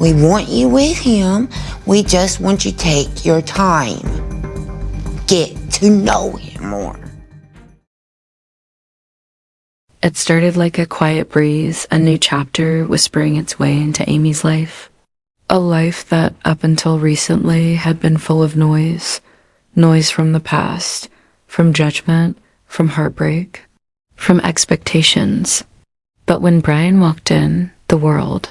We want you with him. We just want you to take your time. Get to know him more. It started like a quiet breeze, a new chapter whispering its way into Amy's life. A life that, up until recently, had been full of noise. Noise from the past, from judgment, from heartbreak, from expectations. But when Brian walked in, the world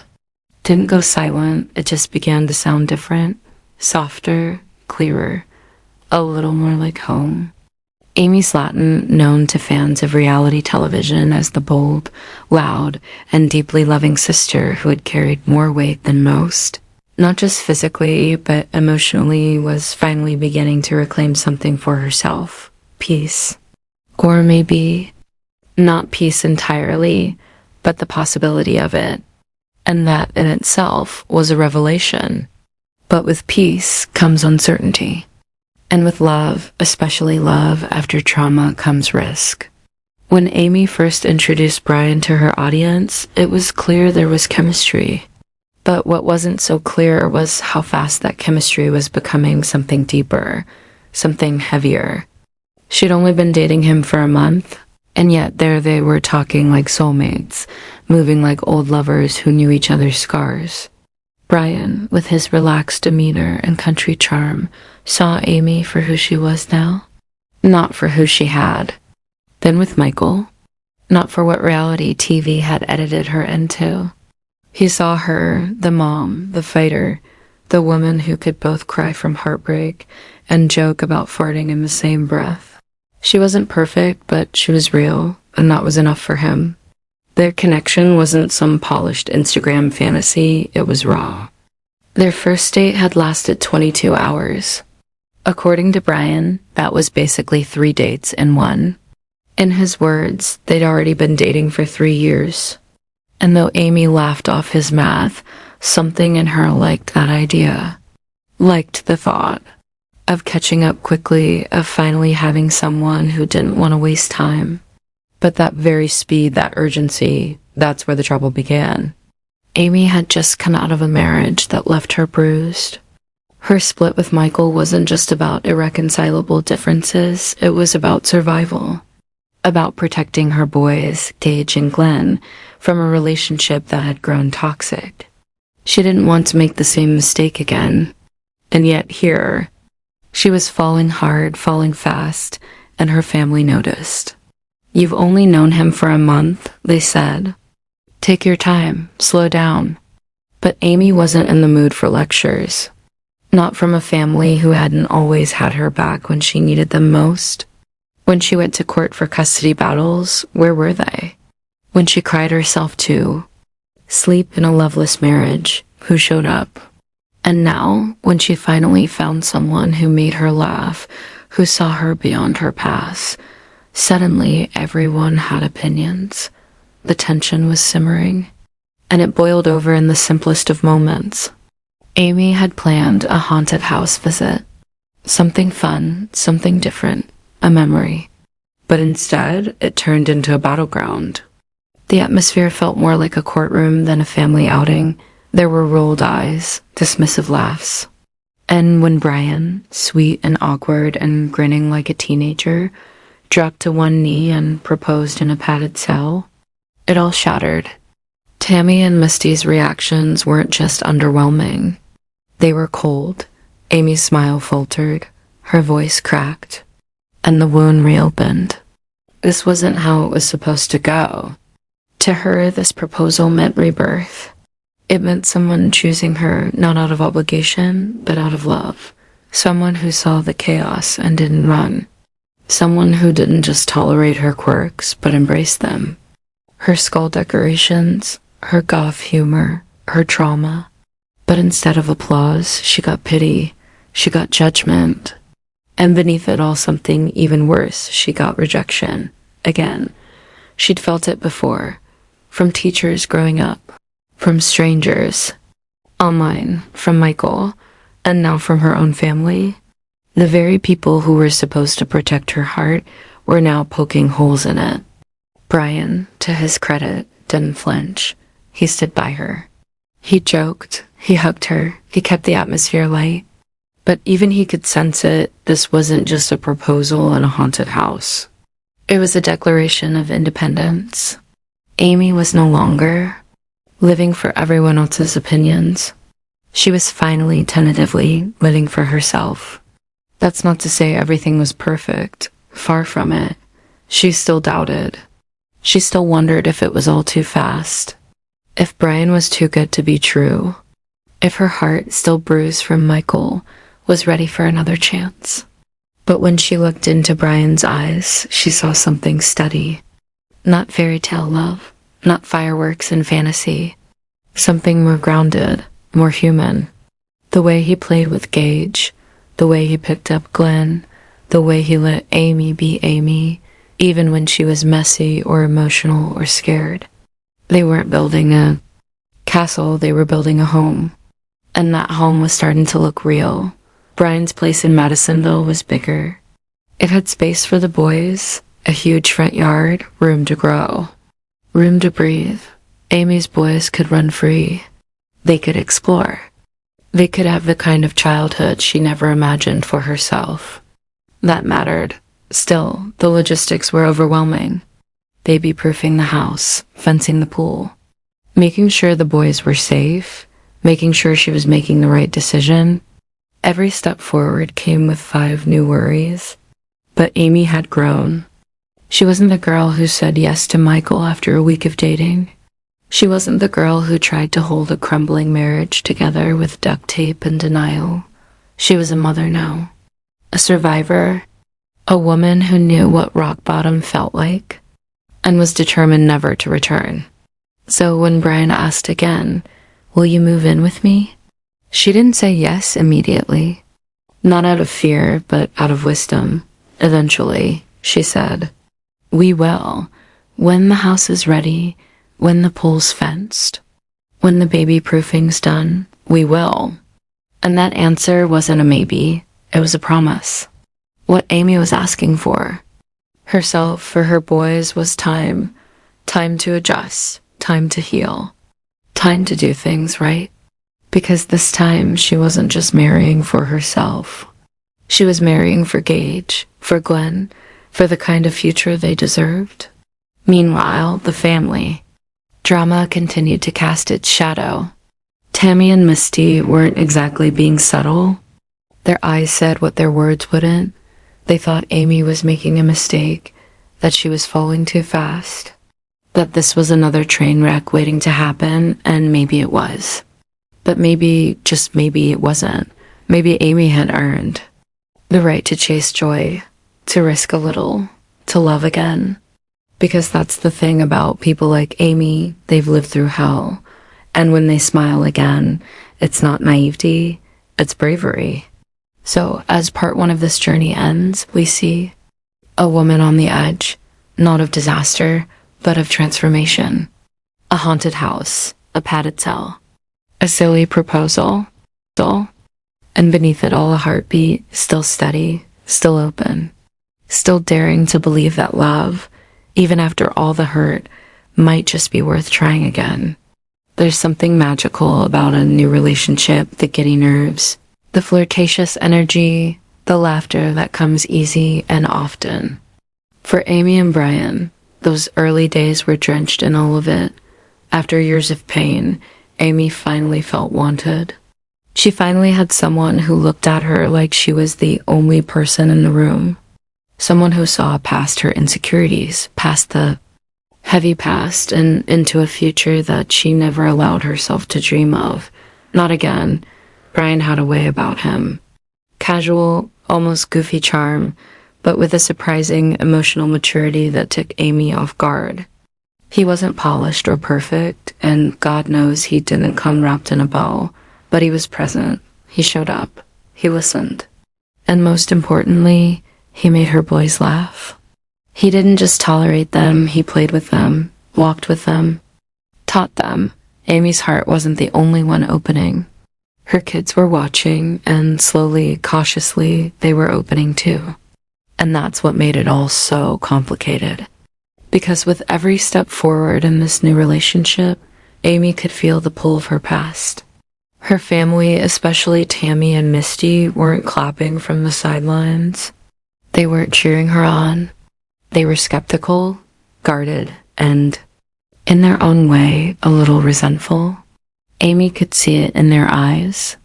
didn't go silent. It just began to sound different, softer, clearer, a little more like home. Amy Slatton, known to fans of reality television as the bold, loud, and deeply loving sister who had carried more weight than most, not just physically, but emotionally, was finally beginning to reclaim something for herself. Peace. Or maybe not peace entirely, but the possibility of it. And that in itself was a revelation. But with peace comes uncertainty. And with love, especially love after trauma, comes risk. When Amy first introduced Brian to her audience, it was clear there was chemistry. But what wasn't so clear was how fast that chemistry was becoming something deeper, something heavier. She'd only been dating him for a month, and yet there they were talking like soulmates, moving like old lovers who knew each other's scars. Brian, with his relaxed demeanor and country charm, saw Amy for who she was now, not for who she had. Then with Michael, not for what reality TV had edited her into. He saw her, the mom, the fighter, the woman who could both cry from heartbreak and joke about farting in the same breath. She wasn't perfect, but she was real, and that was enough for him. Their connection wasn't some polished Instagram fantasy, it was raw. Their first date had lasted 22 hours. According to Brian, that was basically 3 dates in one. In his words, they'd already been dating for 3 years. And though Amy laughed off his math, something in her liked that idea. Liked the thought of catching up quickly, of finally having someone who didn't want to waste time. But that very speed, that urgency, that's where the trouble began. Amy had just come out of a marriage that left her bruised. Her split with Michael wasn't just about irreconcilable differences, it was about survival. About protecting her boys, Gage and Glenn, from a relationship that had grown toxic. She didn't want to make the same mistake again. And yet here, she was falling hard, falling fast, and her family noticed. "You've only known him for a month," they said. "Take your time, slow down." But Amy wasn't in the mood for lectures. Not from a family who hadn't always had her back when she needed them most. When she went to court for custody battles, where were they? When she cried herself to sleep in a loveless marriage, who showed up? And now, when she finally found someone who made her laugh, who saw her beyond her past, suddenly everyone had opinions. The tension was simmering, and it boiled over in the simplest of moments. Amy had planned a haunted house visit. Something fun, something different, a memory. But instead, it turned into a battleground. The atmosphere felt more like a courtroom than a family outing. There were rolled eyes, dismissive laughs. And when Brian, sweet and awkward and grinning like a teenager, dropped to one knee and proposed in a padded cell, it all shattered. Tammy and Misty's reactions weren't just underwhelming. They were cold. Amy's smile faltered, her voice cracked, and the wound reopened. This wasn't how it was supposed to go. To her, this proposal meant rebirth. It meant someone choosing her not out of obligation, but out of love. Someone who saw the chaos and didn't run. Someone who didn't just tolerate her quirks, but embraced them. Her skull decorations, her goth humor, her trauma. But instead of applause, she got pity. She got judgment. And beneath it all, something even worse, she got rejection. Again. She'd felt it before. From teachers growing up. From strangers. Online. From Michael. And now from her own family. The very people who were supposed to protect her heart were now poking holes in it. Brian, to his credit, didn't flinch. He stood by her. He joked. He hugged her. He kept the atmosphere light. But even he could sense it, this wasn't just a proposal in a haunted house. It was a declaration of independence. Amy was no longer living for everyone else's opinions. She was finally, tentatively living for herself. That's not to say everything was perfect. Far from it. She still doubted. She still wondered if it was all too fast. If Brian was too good to be true. If her heart, still bruised from Michael, was ready for another chance. But when she looked into Brian's eyes, she saw something steady. Not fairy tale love, not fireworks and fantasy. Something more grounded, more human. The way he played with Gage, the way he picked up Glenn, the way he let Amy be Amy, even when she was messy or emotional or scared. They weren't building a castle, they were building a home. And that home was starting to look real. Brian's place in Madisonville was bigger. It had space for the boys, a huge front yard, room to grow, room to breathe. Amy's boys could run free. They could explore. They could have the kind of childhood she never imagined for herself. That mattered. Still, the logistics were overwhelming. Baby-proofing the house, fencing the pool, making sure the boys were safe, making sure she was making the right decision. Every step forward came with 5 new worries. But Amy had grown. She wasn't the girl who said yes to Michael after a week of dating. She wasn't the girl who tried to hold a crumbling marriage together with duct tape and denial. She was a mother now. A survivor. A woman who knew what rock bottom felt like and was determined never to return. So when Brian asked again, "Will you move in with me?" she didn't say yes immediately. Not out of fear, but out of wisdom. Eventually, she said, "We will. When the house is ready, when the pool's fenced, when the baby-proofing's done, we will." And that answer wasn't a maybe, it was a promise. What Amy was asking for herself, for her boys, was time. Time to adjust, time to heal, time to do things right. Because this time she wasn't just marrying for herself. She was marrying for Gage, for Glenn, for the kind of future they deserved. Meanwhile, the family. Drama continued to cast its shadow. Tammy and Misty weren't exactly being subtle. Their eyes said what their words wouldn't. They thought Amy was making a mistake, that she was falling too fast, that this was another train wreck waiting to happen, and maybe it was. But maybe, just maybe it wasn't. Maybe Amy had earned the right to chase joy, to risk a little, to love again. Because that's the thing about people like Amy, they've lived through hell. And when they smile again, it's not naivety, it's bravery. So, as part 1 of this journey ends, we see a woman on the edge, not of disaster, but of transformation. A haunted house, a padded cell, a silly proposal, and beneath it all a heartbeat, still steady, still open, still daring to believe that love, even after all the hurt, might just be worth trying again. There's something magical about a new relationship, the giddy nerves, the flirtatious energy, the laughter that comes easy and often. For Amy and Brian, those early days were drenched in all of it. After years of pain, Amy finally felt wanted. She finally had someone who looked at her like she was the only person in the room. Someone who saw past her insecurities, past the heavy past, and into a future that she never allowed herself to dream of. Not again. Brian had a way about him. Casual, almost goofy charm, but with a surprising emotional maturity that took Amy off guard. He wasn't polished or perfect, and God knows he didn't come wrapped in a bow, but he was present. He showed up. He listened. And most importantly, he made her boys laugh. He didn't just tolerate them, he played with them, walked with them, taught them. Amy's heart wasn't the only one opening. Her kids were watching, and slowly, cautiously, they were opening too. And that's what made it all so complicated. Because with every step forward in this new relationship, Amy could feel the pull of her past. Her family, especially Tammy and Misty, weren't clapping from the sidelines. They weren't cheering her on. They were skeptical, guarded, and, in their own way, a little resentful. Amy could see it in their eyes.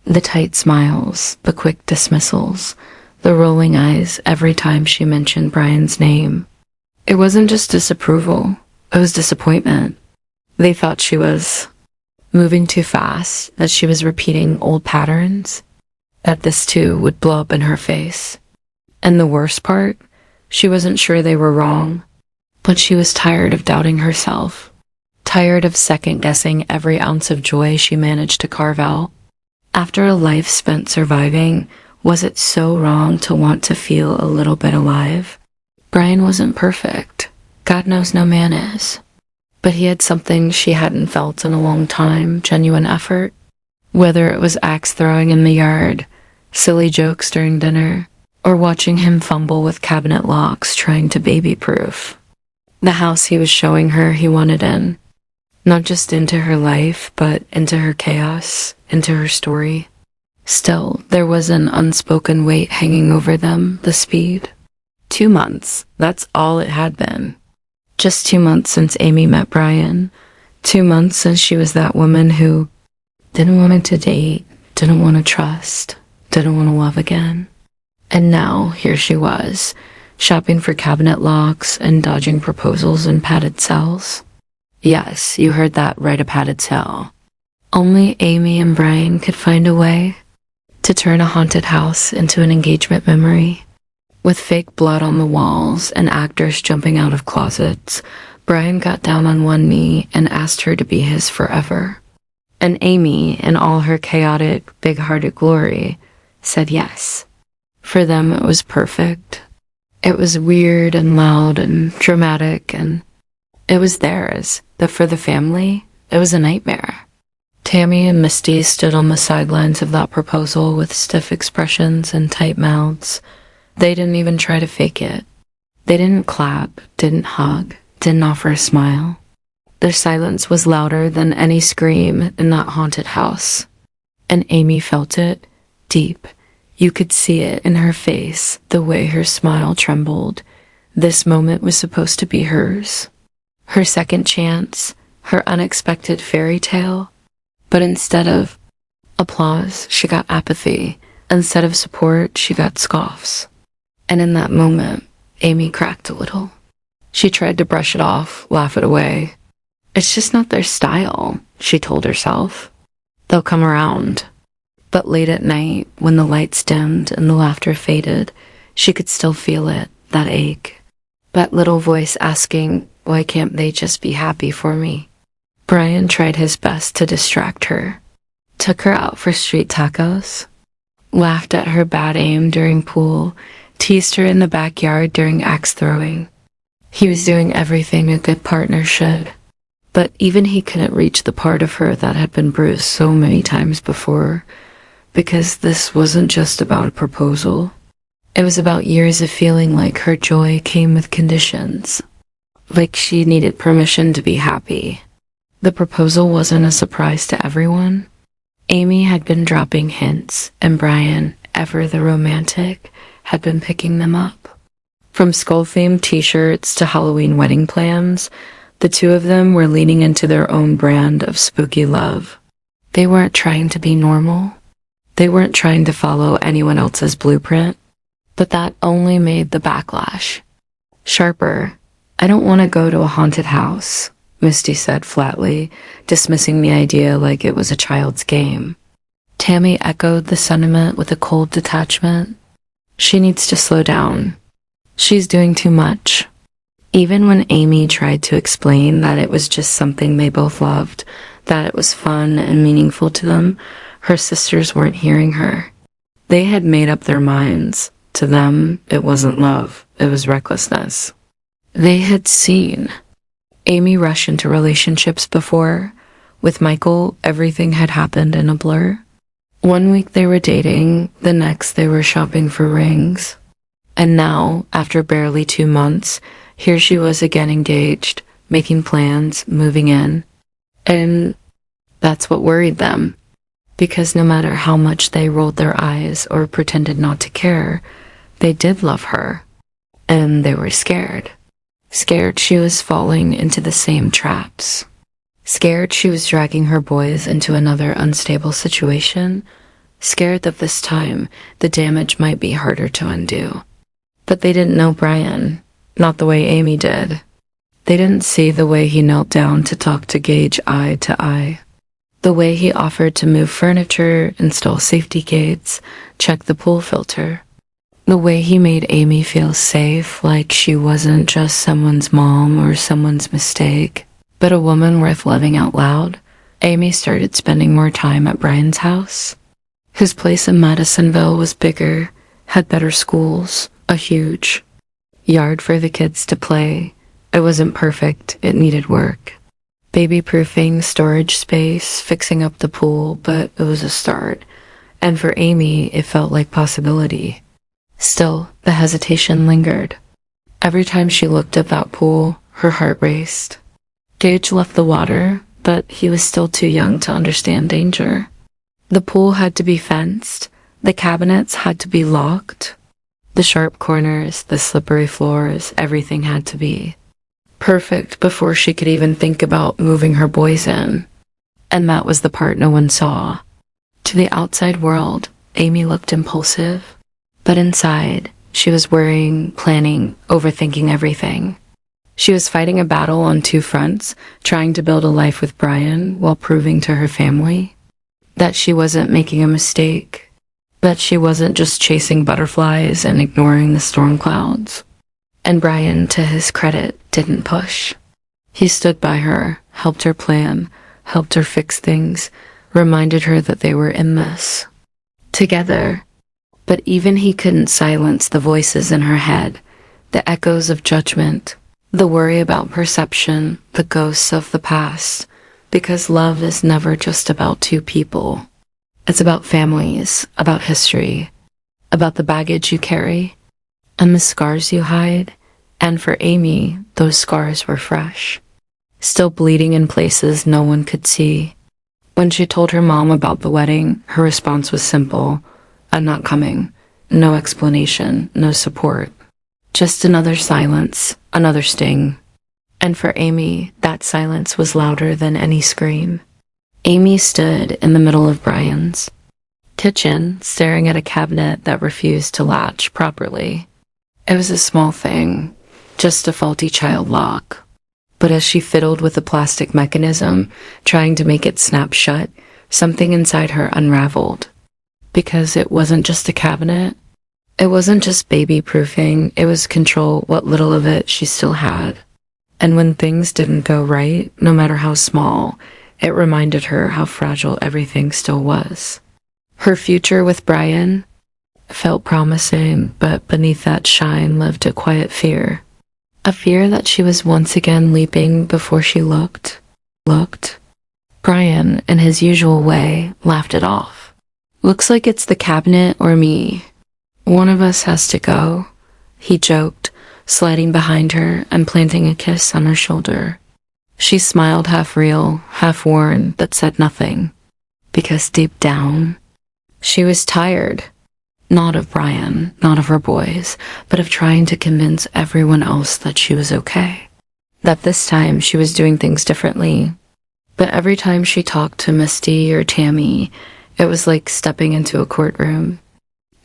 The tight smiles, the quick dismissals, the rolling eyes every time she mentioned Brian's name. It wasn't just disapproval, it was disappointment. They thought she was moving too fast, that she was repeating old patterns, that this too would blow up in her face. And the worst part, she wasn't sure they were wrong, but she was tired of doubting herself, tired of second-guessing every ounce of joy she managed to carve out. After a life spent surviving, was it so wrong to want to feel a little bit alive? Brian wasn't perfect. God knows no man is. But he had something she hadn't felt in a long time, genuine effort. Whether it was axe throwing in the yard, silly jokes during dinner, or watching him fumble with cabinet locks trying to baby-proof. The house he was showing her he wanted in. Not just into her life, but into her chaos, into her story. Still, there was an unspoken weight hanging over them, the speed. 2 months, that's all it had been. Just 2 months since Amy met Brian. 2 months since she was that woman who didn't want to date, didn't want to trust, didn't want to love again. And now, here she was, shopping for cabinet locks and dodging proposals in padded cells. Yes, you heard that right, a padded cell. Only Amy and Brian could find a way to turn a haunted house into an engagement memory. With fake blood on the walls and actors jumping out of closets, Brian got down on one knee and asked her to be his forever. And Amy, in all her chaotic, big-hearted glory, said yes. For them, it was perfect. It was weird and loud and dramatic, and it was theirs. But for the family, it was a nightmare. Tammy and Misty stood on the sidelines of that proposal with stiff expressions and tight mouths. They didn't even try to fake it. They didn't clap, didn't hug, didn't offer a smile. Their silence was louder than any scream in that haunted house. And Amy felt it, deep. You could see it in her face, the way her smile trembled. This moment was supposed to be hers. Her second chance, her unexpected fairy tale. But instead of applause, she got apathy. Instead of support, she got scoffs. And in that moment, Amy cracked a little. She tried to brush it off, laugh it away. It's just not their style, she told herself. They'll come around. But late at night, when the lights dimmed and the laughter faded, she could still feel it, that ache. That little voice asking, why can't they just be happy for me? Brian tried his best to distract her. Took her out for street tacos. Laughed at her bad aim during pool. Teased her in the backyard during axe throwing. He was doing everything a good partner should. But even he couldn't reach the part of her that had been bruised so many times before. Because this wasn't just about a proposal. It was about years of feeling like her joy came with conditions. Like she needed permission to be happy. The proposal wasn't a surprise to everyone. Amy had been dropping hints, and Brian, ever the romantic, had been picking them up. From skull-themed t-shirts to Halloween wedding plans, the two of them were leaning into their own brand of spooky love. They weren't trying to be normal. They weren't trying to follow anyone else's blueprint. But that only made the backlash sharper. I don't want to go to a haunted house, Misty said flatly, dismissing the idea like it was a child's game. Tammy echoed the sentiment with a cold detachment. She needs to slow down. She's doing too much. Even when Amy tried to explain that it was just something they both loved, that it was fun and meaningful to them, her sisters weren't hearing her. They had made up their minds. To them, it wasn't love, it was recklessness. They had seen Amy rush into relationships before. With Michael, everything had happened in a blur. 1 week they were dating, the next they were shopping for rings. And now, after barely 2 months, here she was again engaged, making plans, moving in. And that's what worried them. Because no matter how much they rolled their eyes or pretended not to care, they did love her. And they were scared. Scared she was falling into the same traps. Scared she was dragging her boys into another unstable situation. Scared that this time the damage might be harder to undo. But they didn't know Brian, not the way Amy did. They didn't see the way he knelt down to talk to Gage eye to eye. The way he offered to move furniture, install safety gates, check the pool filter. The way he made Amy feel safe, like she wasn't just someone's mom or someone's mistake, but a woman worth loving out loud. Amy started spending more time at Brian's house. His place in Madisonville was bigger, had better schools, a huge yard for the kids to play. It wasn't perfect, it needed work. Baby-proofing, storage space, fixing up the pool, but it was a start. And for Amy, it felt like possibility. Still, the hesitation lingered. Every time she looked at that pool, her heart raced. Gage left the water, but he was still too young to understand danger. The pool had to be fenced. The cabinets had to be locked. The sharp corners, the slippery floors, everything had to be perfect before she could even think about moving her boys in. And that was the part no one saw. To the outside world, Amy looked impulsive, but inside, she was worrying, planning, overthinking everything. She was fighting a battle on two fronts, trying to build a life with Brian while proving to her family that she wasn't making a mistake, that she wasn't just chasing butterflies and ignoring the storm clouds. And Brian, to his credit, didn't push. He stood by her, helped her plan, helped her fix things, reminded her that they were in this together. But even he couldn't silence the voices in her head, the echoes of judgment, the worry about perception, the ghosts of the past, because love is never just about two people. It's about families, about history, about the baggage you carry, and the scars you hide. And for Amy, those scars were fresh, still bleeding in places no one could see. When she told her mom about the wedding, her response was simple: I'm not coming. No explanation, no support. Just another silence, another sting. And for Amy, that silence was louder than any scream. Amy stood in the middle of Brian's kitchen, staring at a cabinet that refused to latch properly. It was a small thing, just a faulty child lock. But as she fiddled with the plastic mechanism, trying to make it snap shut, something inside her unraveled. Because it wasn't just a cabinet. It wasn't just baby-proofing. It was control, what little of it she still had. And when things didn't go right, no matter how small, it reminded her how fragile everything still was. Her future with Brian felt promising, but beneath that shine lived a quiet fear. A fear that she was once again leaping before she looked. Brian, in his usual way, laughed it off. Looks like it's the cabinet or me. One of us has to go, he joked, sliding behind her and planting a kiss on her shoulder. She smiled, half real, half worn, but said nothing. Because deep down, she was tired. Not of Brian, not of her boys, but of trying to convince everyone else that she was okay. That this time she was doing things differently. But every time she talked to Misty or Tammy, it was like stepping into a courtroom.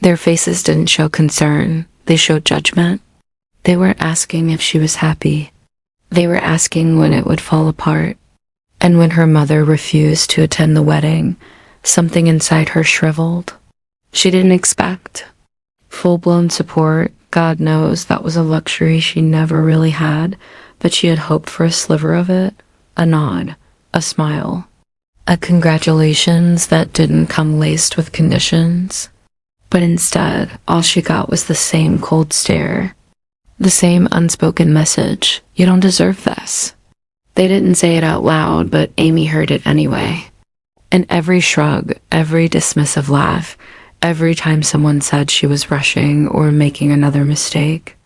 Their faces didn't show concern, they showed judgment. They weren't asking if she was happy. They were asking when it would fall apart. And when her mother refused to attend the wedding, something inside her shriveled. She didn't expect full-blown support. God knows that was a luxury she never really had, but she had hoped for a sliver of it, a nod, a smile, a congratulations that didn't come laced with conditions. But instead, all she got was the same cold stare, the same unspoken message: you don't deserve this. They didn't say it out loud, but Amy heard it anyway. And every shrug, every dismissive laugh, every time someone said she was rushing or making another mistake.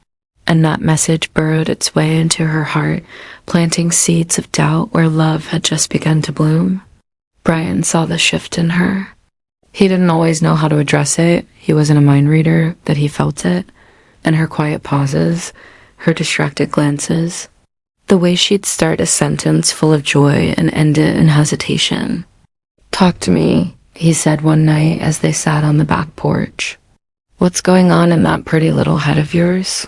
And that message burrowed its way into her heart, planting seeds of doubt where love had just begun to bloom. Brian saw the shift in her. He didn't always know how to address it. He wasn't a mind reader, but he felt it. And her quiet pauses, her distracted glances, the way she'd start a sentence full of joy and end it in hesitation. "Talk to me," he said one night as they sat on the back porch. "What's going on in that pretty little head of yours?"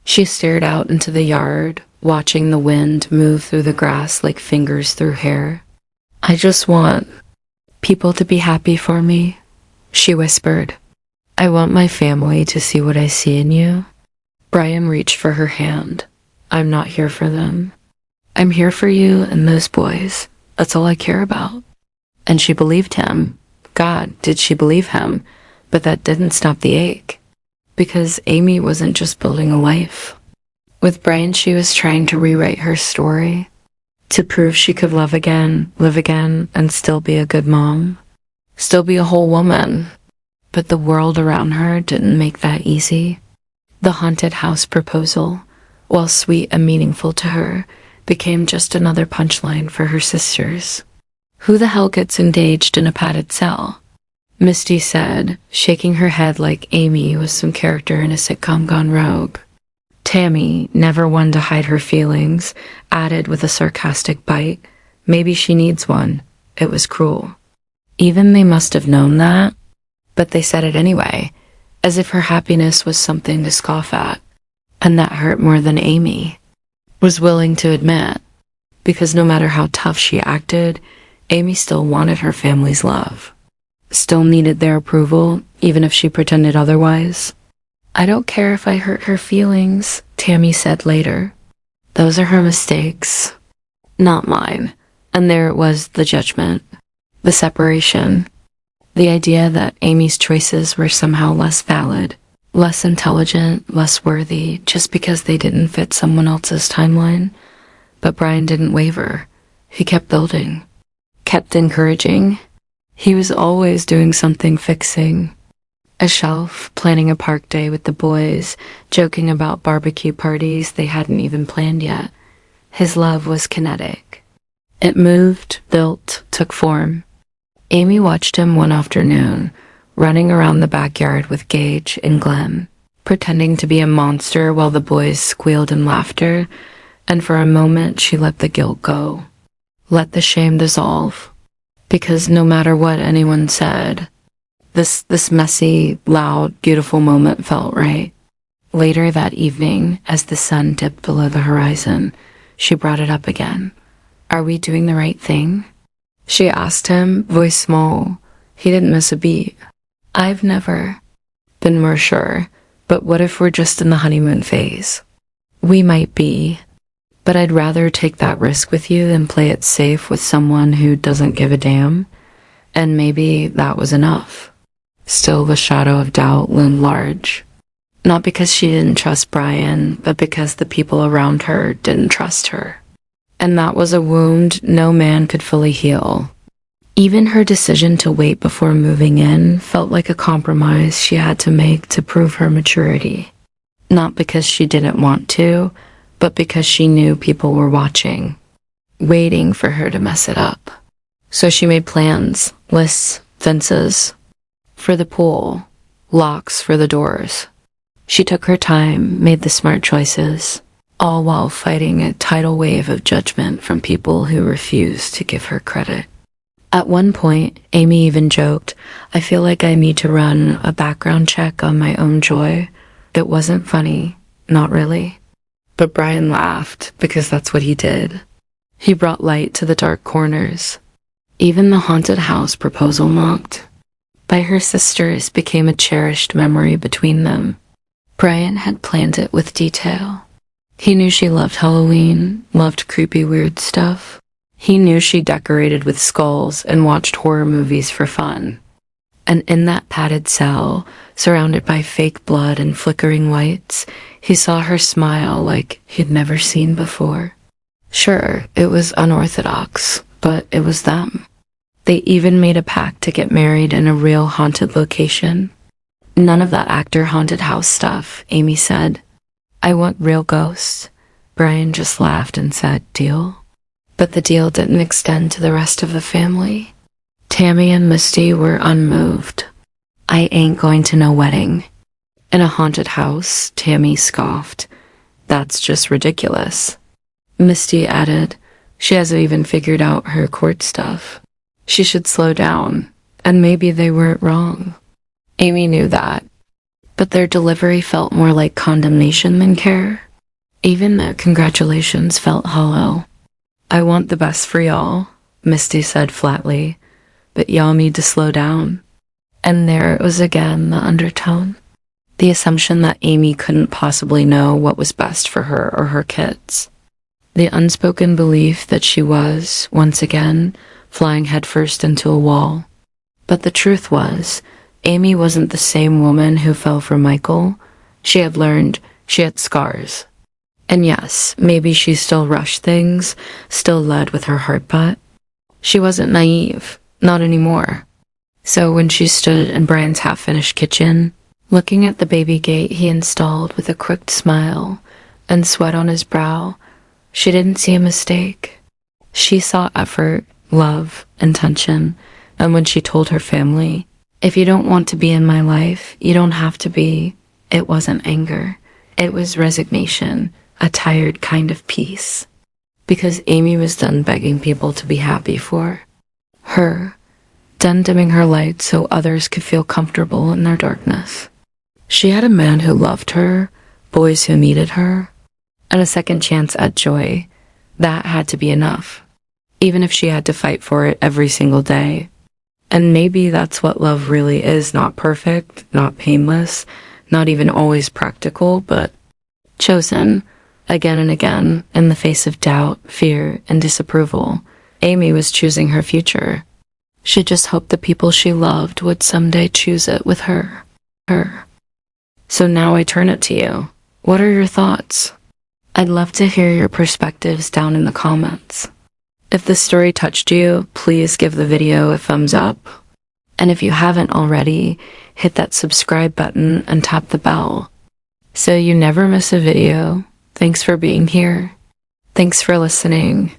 She stared out into the yard, watching the wind move through the grass like fingers through hair. "I just want people to be happy for me," she whispered. "I want my family to see what I see in you." Brian reached for her hand. "I'm not here for them. I'm here for you and those boys. That's all I care about." And she believed him. God, did she believe him? But that didn't stop the ache. Because Amy wasn't just building a life. With Brian, she was trying to rewrite her story, to prove she could love again, live again, and still be a good mom. Still be a whole woman. But the world around her didn't make that easy. The haunted house proposal, while sweet and meaningful to her, became just another punchline for her sisters. Who the hell gets engaged in a padded cell? Misty said, shaking her head like Amy was some character in a sitcom gone rogue. Tammy, never one to hide her feelings, added with a sarcastic bite, "Maybe she needs one. It was cruel." Even they must have known that, but they said it anyway, as if her happiness was something to scoff at. And that hurt more than Amy was willing to admit, because no matter how tough she acted, Amy still wanted her family's love. Still needed their approval, even if she pretended otherwise. "I don't care if I hurt her feelings," Tammy said later. "Those are her mistakes, not mine." And there it was, the judgment, the separation, the idea that Amy's choices were somehow less valid, less intelligent, less worthy, just because they didn't fit someone else's timeline. But Brian didn't waver. He kept building, kept encouraging. He was always doing something, fixing a shelf, planning a park day with the boys, joking about barbecue parties they hadn't even planned yet. His love was kinetic. It moved, built, took form. Amy watched him one afternoon, running around the backyard with Gage and Glenn, pretending to be a monster while the boys squealed in laughter, and for a moment she let the guilt go, let the shame dissolve. Because no matter what anyone said, this messy, loud, beautiful moment felt right. Later that evening, as the sun dipped below the horizon, she brought it up again. "Are we doing the right thing?" She asked him, voice small. He didn't miss a beat. "I've never been more sure, but what if we're just in the honeymoon phase?" "We might be. But I'd rather take that risk with you than play it safe with someone who doesn't give a damn." And maybe that was enough. Still, the shadow of doubt loomed large. Not because she didn't trust Brian, but because the people around her didn't trust her. And that was a wound no man could fully heal. Even her decision to wait before moving in felt like a compromise she had to make to prove her maturity. Not because she didn't want to, but because she knew people were watching, waiting for her to mess it up. So she made plans, lists, fences for the pool, locks for the doors. She took her time, made the smart choices, all while fighting a tidal wave of judgment from people who refused to give her credit. At one point, Amy even joked, "I feel like I need to run a background check on my own joy." It wasn't funny, not really. But Brian laughed, because that's what he did. He brought light to the dark corners. Even the haunted house proposal mocked. By her sisters became a cherished memory between them. Brian had planned it with detail. He knew she loved Halloween, loved creepy weird stuff. He knew she decorated with skulls and watched horror movies for fun. And in that padded cell, surrounded by fake blood and flickering lights, he saw her smile like he'd never seen before. Sure, it was unorthodox, but it was them. They even made a pact to get married in a real haunted location. "None of that actor haunted house stuff," Amy said. "I want real ghosts." Brian just laughed and said, "Deal?" But the deal didn't extend to the rest of the family. Tammy and Misty were unmoved. "I ain't going to no wedding." In a haunted house, Tammy scoffed. "That's just ridiculous." Misty added, "She hasn't even figured out her court stuff. She should slow down, and maybe they weren't wrong." Amy knew that, but their delivery felt more like condemnation than care. Even the congratulations felt hollow. "I want the best for y'all," Misty said flatly, "but y'all need to slow down." And there it was again, the undertone. The assumption that Amy couldn't possibly know what was best for her or her kids. The unspoken belief that she was, once again, flying headfirst into a wall. But the truth was, Amy wasn't the same woman who fell for Michael. She had learned, she had scars. And yes, maybe she still rushed things, still led with her heart, but she wasn't naive, not anymore. So when she stood in Brian's half-finished kitchen, looking at the baby gate he installed with a crooked smile and sweat on his brow, she didn't see a mistake. She saw effort, love, intention, and when she told her family, "If you don't want to be in my life, you don't have to be," it wasn't anger. It was resignation, a tired kind of peace. Because Amy was done begging people to be happy for her, done dimming her light so others could feel comfortable in their darkness. She had a man who loved her, boys who needed her, and a second chance at joy. That had to be enough, even if she had to fight for it every single day. And maybe that's what love really is, not perfect, not painless, not even always practical, but chosen, again and again, in the face of doubt, fear, and disapproval. Amy was choosing her future. She just hoped the people she loved would someday choose it with her. So now I turn it to you. What are your thoughts? I'd love to hear your perspectives down in the comments. If this story touched you, please give the video a thumbs up. And if you haven't already, hit that subscribe button and tap the bell so you never miss a video. Thanks for being here. Thanks for listening.